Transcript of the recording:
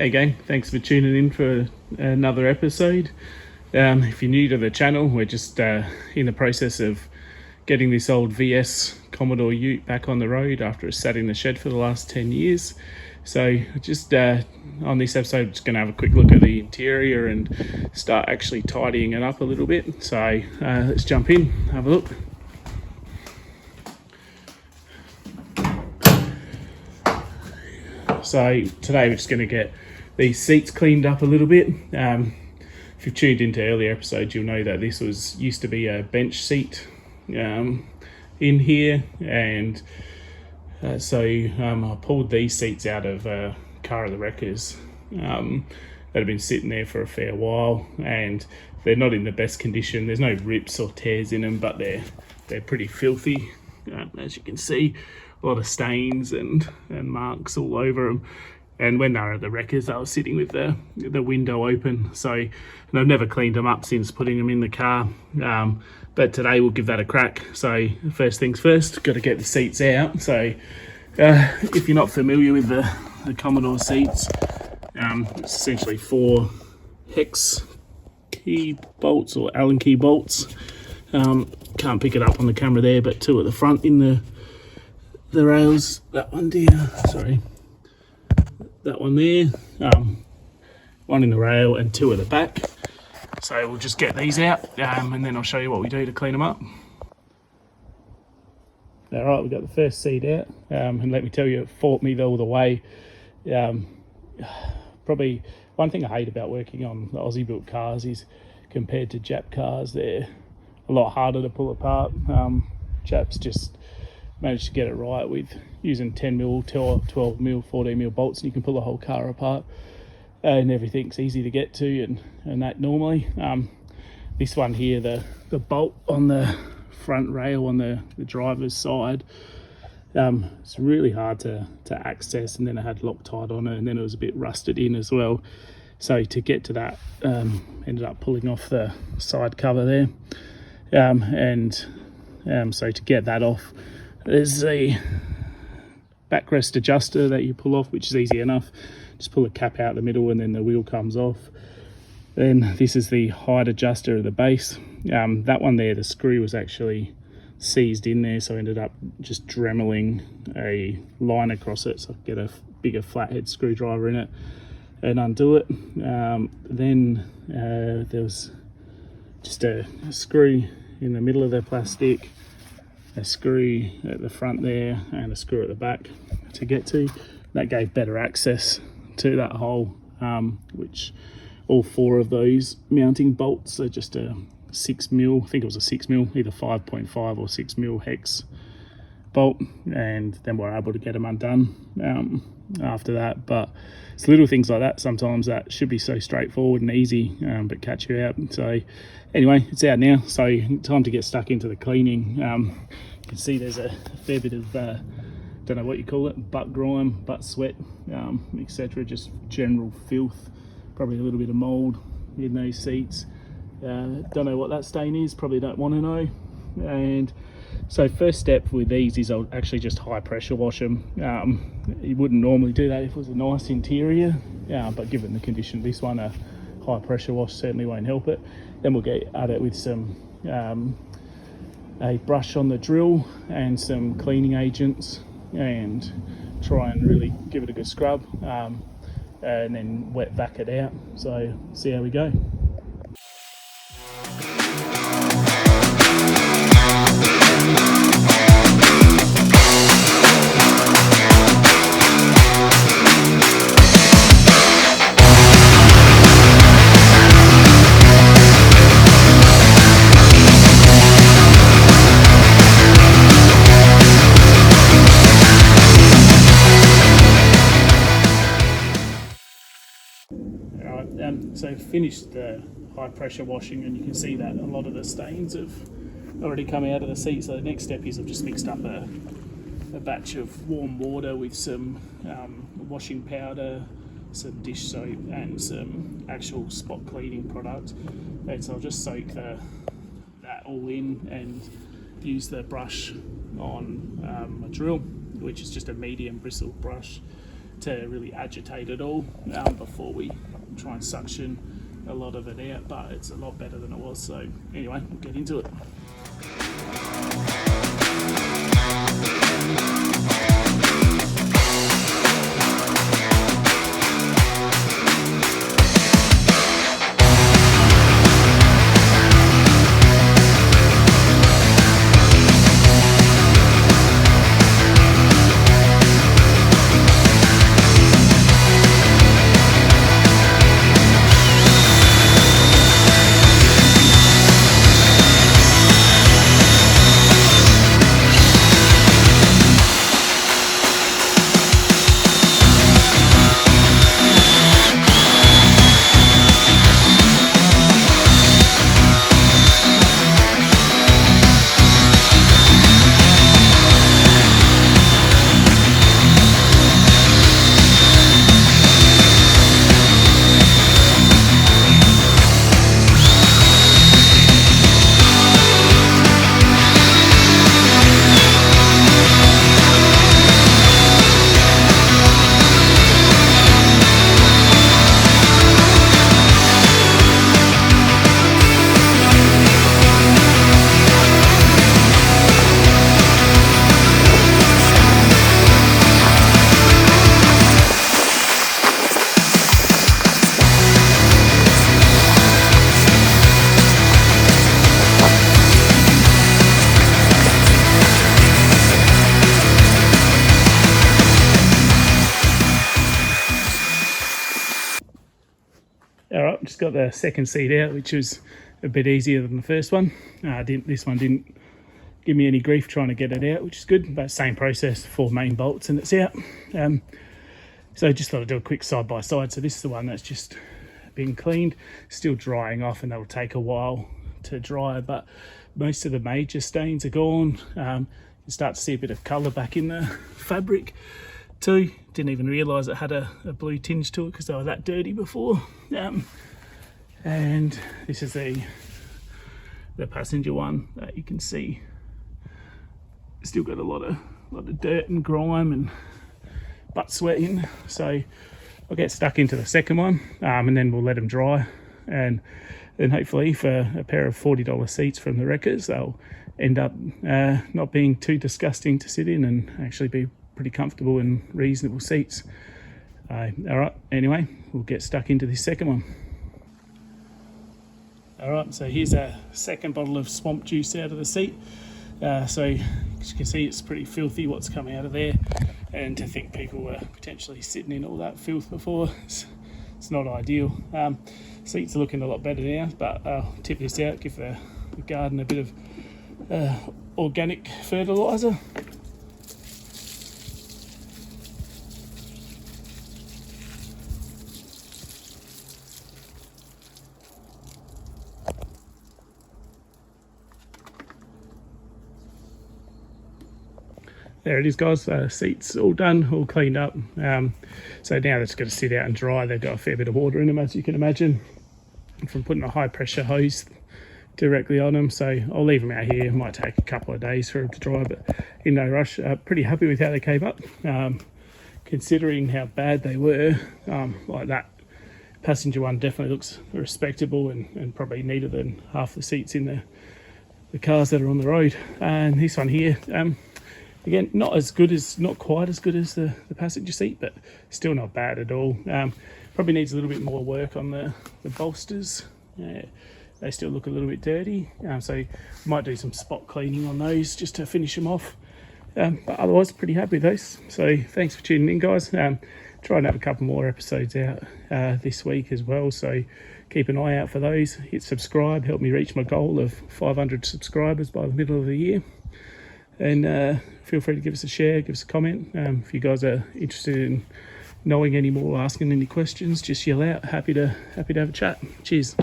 Hey gang, thanks for tuning in for another episode. If you're new to the channel, we're just in the process of getting this old VS Commodore Ute back on the road after it's sat in the shed for the last 10 years. So just on this episode, just going to have a quick look at the interior and start actually tidying it up a little bit. So let's jump in, have a look. So today we're just going to get these seats cleaned up a little bit. If you've tuned into earlier episodes, you'll know that this used to be a bench seat in here, and so I pulled these seats out of Car of the Wreckers that have been sitting there for a fair while, and they're not in the best condition. There's no rips or tears in them, but they're pretty filthy, as you can see. A lot of stains and marks all over them. And when they were at the Wreckers, I was sitting with the window open. So, and I've never cleaned them up since putting them in the car. But today we'll give that a crack. So first things first, got to get the seats out. So if you're not familiar with the Commodore seats, it's essentially 4 hex key bolts or Allen key bolts. Can't pick it up on the camera there, but 2 at the front in the rails. That one there, sorry. That one there, 1 in the rail and 2 at the back. So we'll just get these out and then I'll show you what we do to clean them up. All right, we've got the first seat out, and let me tell you, it fought me all the way. Probably one thing I hate about working on the Aussie built cars is compared to Jap cars, they're a lot harder to pull apart. Japs just managed to get it right with using 10mm, 12mm, 14mm bolts, and you can pull the whole car apart and everything's easy to get to and that normally. This one here, the bolt on the front rail on the driver's side, it's really hard to access, and then it had Loctite on it, and then it was a bit rusted in as well. So to get to that, ended up pulling off the side cover there, so to get that off, there's a backrest adjuster that you pull off, which is easy enough. Just pull the cap out the middle and then the wheel comes off. Then this is the height adjuster of the base. That one there, the screw was actually seized in there, so I ended up just dremeling a line across it so I could get a bigger flathead screwdriver in it and undo it. Then there was just a screw in the middle of the plastic, a screw at the front there and a screw at the back to get to. That gave better access to that hole, which all 4 of those mounting bolts are just a 6mm, I think it was a 6mm, either 5.5 or 6mm hex bolt, and then we're able to get them undone after that. But it's little things like that sometimes that should be so straightforward and easy, but catch you out. So anyway, it's out now, so time to get stuck into the cleaning. You can see there's a fair bit of don't know what you call it, butt grime, butt sweat, etc. Just general filth, probably a little bit of mold in those seats. Don't know what that stain is, probably don't want to know. And so first step with these is I'll actually just high pressure wash them. You wouldn't normally do that if it was a nice interior, but given the condition of this one, a high pressure wash certainly won't help it. Then we'll get at it with some a brush on the drill and some cleaning agents and try and really give it a good scrub, and then wet vac it out. So see how we go. So finished the high pressure washing, and you can see that a lot of the stains have already come out of the seat. So the next step is I've just mixed up a batch of warm water with some washing powder, some dish soap and some actual spot cleaning product, and so I'll just soak that all in and use the brush on a drill, which is just a medium bristle brush, to really agitate it all before we try and suction a lot of it out, but it's a lot better than it was. So anyway, we'll get into it. Alright, just got the second seat out, which was a bit easier than the first one. This one didn't give me any grief trying to get it out, which is good, but same process, 4 main bolts and it's out. So just thought I'd do a quick side by side. So this is the one that's just been cleaned, still drying off, and that'll take a while to dry, but most of the major stains are gone. You start to see a bit of colour back in the fabric too. Didn't even realise it had a blue tinge to it because they were that dirty before. And this is the passenger one that you can see still got a lot of dirt and grime and butt sweat in. So I'll get stuck into the second one, and then we'll let them dry, and then hopefully for a pair of $40 seats from the wreckers, they'll end up not being too disgusting to sit in and actually be pretty comfortable and reasonable seats. All right, anyway, we'll get stuck into this second one. All right, so here's a second bottle of swamp juice out of the seat. So as you can see, it's pretty filthy what's coming out of there, and to think people were potentially sitting in all that filth before, it's not ideal. Seats are looking a lot better now, but I'll tip this out, give the garden a bit of organic fertiliser. There it is, guys. Seats all done, all cleaned up. So now that's going to sit out and dry. They've got a fair bit of water in them, as you can imagine, from putting a high pressure hose directly on them. So I'll leave them out here. It might take a couple of days for them to dry, but in no rush. Pretty happy with how they came up, considering how bad they were. Like that passenger one definitely looks respectable and probably neater than half the seats in the cars that are on the road. And this one here, again, not quite as good as the passenger seat, but still not bad at all. Probably needs a little bit more work on the bolsters. They still look a little bit dirty, so might do some spot cleaning on those just to finish them off. But otherwise, pretty happy with those. So thanks for tuning in, guys. Try and have a couple more episodes out this week as well, so keep an eye out for those. Hit subscribe, help me reach my goal of 500 subscribers by the middle of the year. And feel free to give us a share, give us a comment. If you guys are interested in knowing any more, asking any questions, just yell out. Happy to have a chat. Cheers.